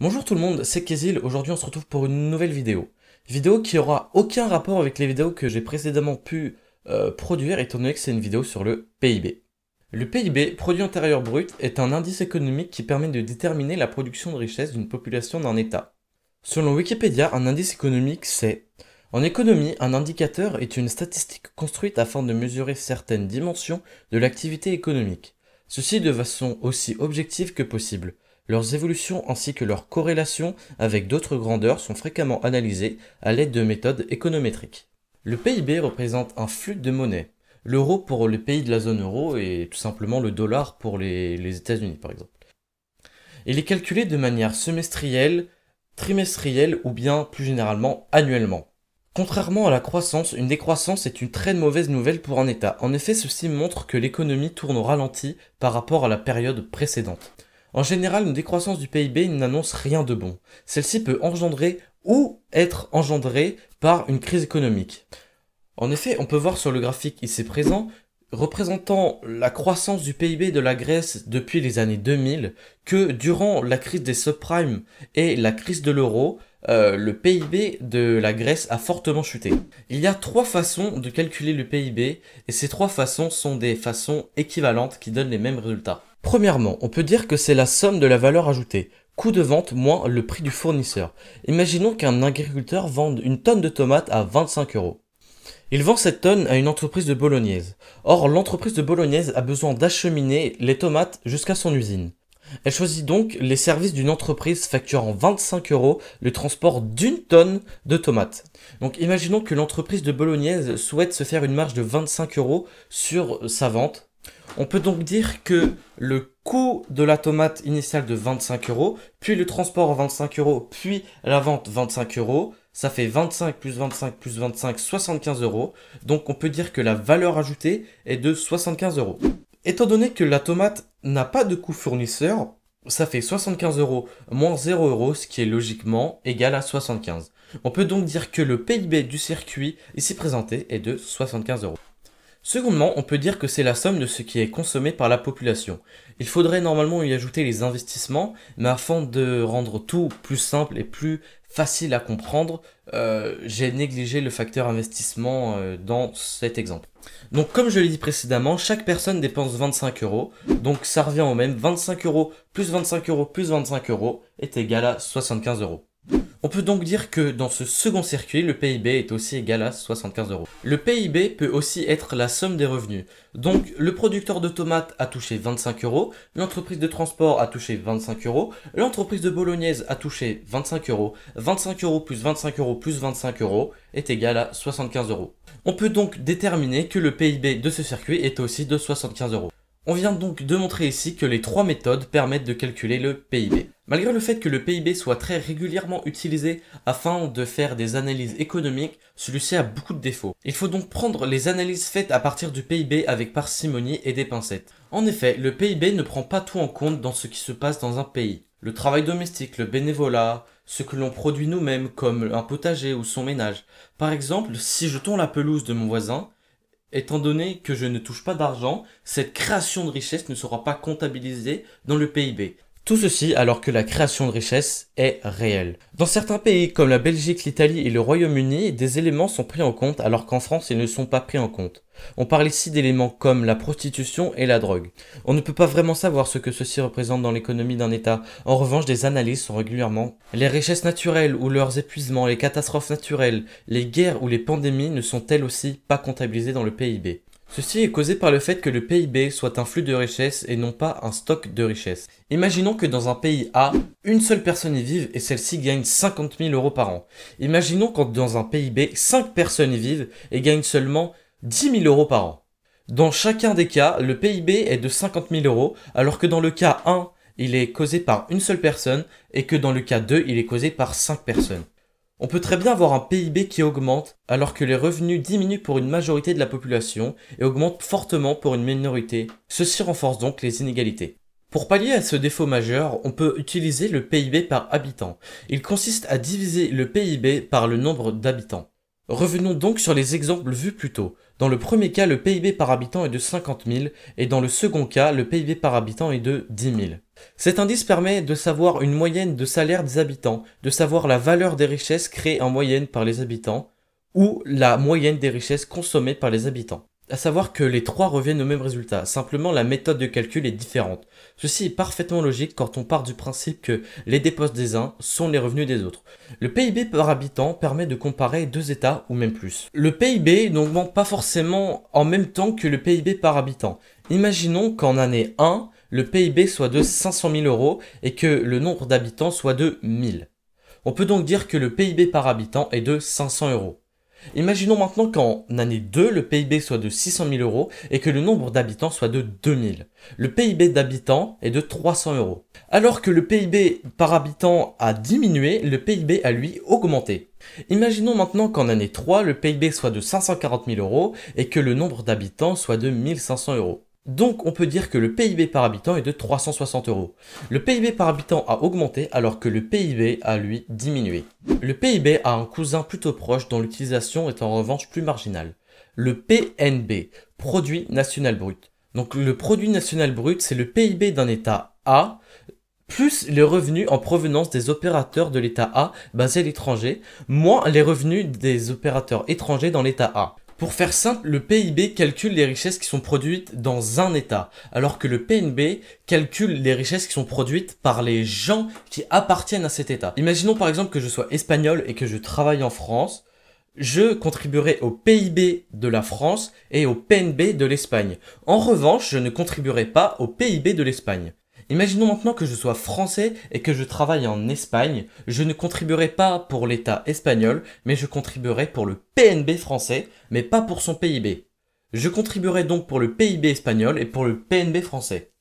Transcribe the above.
Bonjour tout le monde, c'est Kézil. Aujourd'hui on se retrouve pour une nouvelle vidéo. Vidéo qui aura aucun rapport avec les vidéos que j'ai précédemment pu produire, étant donné que c'est une vidéo sur le PIB. Le PIB, produit intérieur brut, est un indice économique qui permet de déterminer la production de richesse d'une population d'un État. Selon Wikipédia, un indice économique c'est: en économie, un indicateur est une statistique construite afin de mesurer certaines dimensions de l'activité économique. Ceci de façon aussi objective que possible. Leurs évolutions ainsi que leurs corrélations avec d'autres grandeurs sont fréquemment analysées à l'aide de méthodes économétriques. Le PIB représente un flux de monnaie. L'euro pour les pays de la zone euro et tout simplement le dollar pour les États-Unis par exemple. Il est calculé de manière semestrielle, trimestrielle ou bien plus généralement annuellement. Contrairement à la croissance, une décroissance est une très mauvaise nouvelle pour un État. En effet, ceci montre que l'économie tourne au ralenti par rapport à la période précédente. En général, une décroissance du PIB n'annonce rien de bon. Celle-ci peut engendrer ou être engendrée par une crise économique. En effet, on peut voir sur le graphique ici présent, représentant la croissance du PIB de la Grèce depuis les années 2000, que durant la crise des subprimes et la crise de l'euro, le PIB de la Grèce a fortement chuté. Il y a trois façons de calculer le PIB, et ces trois façons sont des façons équivalentes qui donnent les mêmes résultats. Premièrement, on peut dire que c'est la somme de la valeur ajoutée, coût de vente moins le prix du fournisseur. Imaginons qu'un agriculteur vende une tonne de tomates à 25 euros. Il vend cette tonne à une entreprise de bolognaise. Or, l'entreprise de bolognaise a besoin d'acheminer les tomates jusqu'à son usine. Elle choisit donc les services d'une entreprise facturant 25 euros le transport d'une tonne de tomates. Donc imaginons que l'entreprise de bolognaise souhaite se faire une marge de 25 euros sur sa vente. On peut donc dire que le coût de la tomate initiale de 25 euros, puis le transport à 25 euros, puis la vente 25 euros, ça fait 25 plus 25 plus 25, 75 euros. Donc on peut dire que la valeur ajoutée est de 75 euros. Étant donné que la tomate n'a pas de coût fournisseur, ça fait 75 euros moins 0 euros, ce qui est logiquement égal à 75. On peut donc dire que le PIB du circuit ici présenté est de 75 euros. Secondement, on peut dire que c'est la somme de ce qui est consommé par la population. Il faudrait normalement y ajouter les investissements, mais afin de rendre tout plus simple et plus facile à comprendre, j'ai négligé le facteur investissement dans cet exemple. Donc comme je l'ai dit précédemment, chaque personne dépense 25 euros, donc ça revient au même, 25 euros plus 25 euros plus 25 euros est égal à 75 euros. On peut donc dire que dans ce second circuit, le PIB est aussi égal à 75 euros. Le PIB peut aussi être la somme des revenus. Donc le producteur de tomates a touché 25 euros, l'entreprise de transport a touché 25 euros, l'entreprise de bolognaise a touché 25 euros, 25 euros plus 25 euros plus 25 euros est égal à 75 euros. On peut donc déterminer que le PIB de ce circuit est aussi de 75 euros. On vient donc de montrer ici que les trois méthodes permettent de calculer le PIB. Malgré le fait que le PIB soit très régulièrement utilisé afin de faire des analyses économiques, celui-ci a beaucoup de défauts. Il faut donc prendre les analyses faites à partir du PIB avec parcimonie et des pincettes. En effet, le PIB ne prend pas tout en compte dans ce qui se passe dans un pays. Le travail domestique, le bénévolat, ce que l'on produit nous-mêmes comme un potager ou son ménage. Par exemple, si je tonds la pelouse de mon voisin, étant donné que je ne touche pas d'argent, cette création de richesse ne sera pas comptabilisée dans le PIB. Tout ceci alors que la création de richesse est réelle. Dans certains pays comme la Belgique, l'Italie et le Royaume-Uni, des éléments sont pris en compte alors qu'en France ils ne sont pas pris en compte. On parle ici d'éléments comme la prostitution et la drogue. On ne peut pas vraiment savoir ce que ceci représente dans l'économie d'un État. En revanche, des analyses sont régulièrement. Les richesses naturelles ou leurs épuisements, les catastrophes naturelles, les guerres ou les pandémies ne sont elles aussi pas comptabilisées dans le PIB. Ceci est causé par le fait que le PIB soit un flux de richesse et non pas un stock de richesse. Imaginons que dans un pays A, une seule personne y vive et celle-ci gagne 50 000 euros par an. Imaginons que dans un pays B, 5 personnes y vivent et gagnent seulement 10 000 euros par an. Dans chacun des cas, le PIB est de 50 000 euros, alors que dans le cas 1, il est causé par une seule personne et que dans le cas 2, il est causé par 5 personnes. On peut très bien avoir un PIB qui augmente alors que les revenus diminuent pour une majorité de la population et augmentent fortement pour une minorité. Ceci renforce donc les inégalités. Pour pallier à ce défaut majeur, on peut utiliser le PIB par habitant. Il consiste à diviser le PIB par le nombre d'habitants. Revenons donc sur les exemples vus plus tôt. Dans le premier cas, le PIB par habitant est de 50 000 et dans le second cas, le PIB par habitant est de 10 000. Cet indice permet de savoir une moyenne de salaire des habitants, de savoir la valeur des richesses créées en moyenne par les habitants ou la moyenne des richesses consommées par les habitants. À savoir que les trois reviennent au même résultat, simplement la méthode de calcul est différente. Ceci est parfaitement logique quand on part du principe que les dépenses des uns sont les revenus des autres. Le PIB par habitant permet de comparer deux états ou même plus. Le PIB n'augmente pas forcément en même temps que le PIB par habitant. Imaginons qu'en année 1, le PIB soit de 500 000 euros et que le nombre d'habitants soit de 1000. On peut donc dire que le PIB par habitant est de 500 euros. Imaginons maintenant qu'en année 2, le PIB soit de 600 000 euros et que le nombre d'habitants soit de 2000. Le PIB d'habitants est de 300 euros. Alors que le PIB par habitant a diminué, le PIB a lui augmenté. Imaginons maintenant qu'en année 3, le PIB soit de 540 000 euros et que le nombre d'habitants soit de 1500 euros. Donc on peut dire que le PIB par habitant est de 360 euros. Le PIB par habitant a augmenté alors que le PIB a lui diminué. Le PIB a un cousin plutôt proche dont l'utilisation est en revanche plus marginale. Le PNB, Produit National Brut. Donc le Produit National Brut, c'est le PIB d'un État A, plus les revenus en provenance des opérateurs de l'État A basés à l'étranger, moins les revenus des opérateurs étrangers dans l'État A. Pour faire simple, le PIB calcule les richesses qui sont produites dans un État, alors que le PNB calcule les richesses qui sont produites par les gens qui appartiennent à cet État. Imaginons par exemple que je sois espagnol et que je travaille en France, je contribuerai au PIB de la France et au PNB de l'Espagne. En revanche, je ne contribuerai pas au PIB de l'Espagne. Imaginons maintenant que je sois français et que je travaille en Espagne, je ne contribuerai pas pour l'État espagnol, mais je contribuerai pour le PNB français, mais pas pour son PIB. Je contribuerai donc pour le PIB espagnol et pour le PNB français.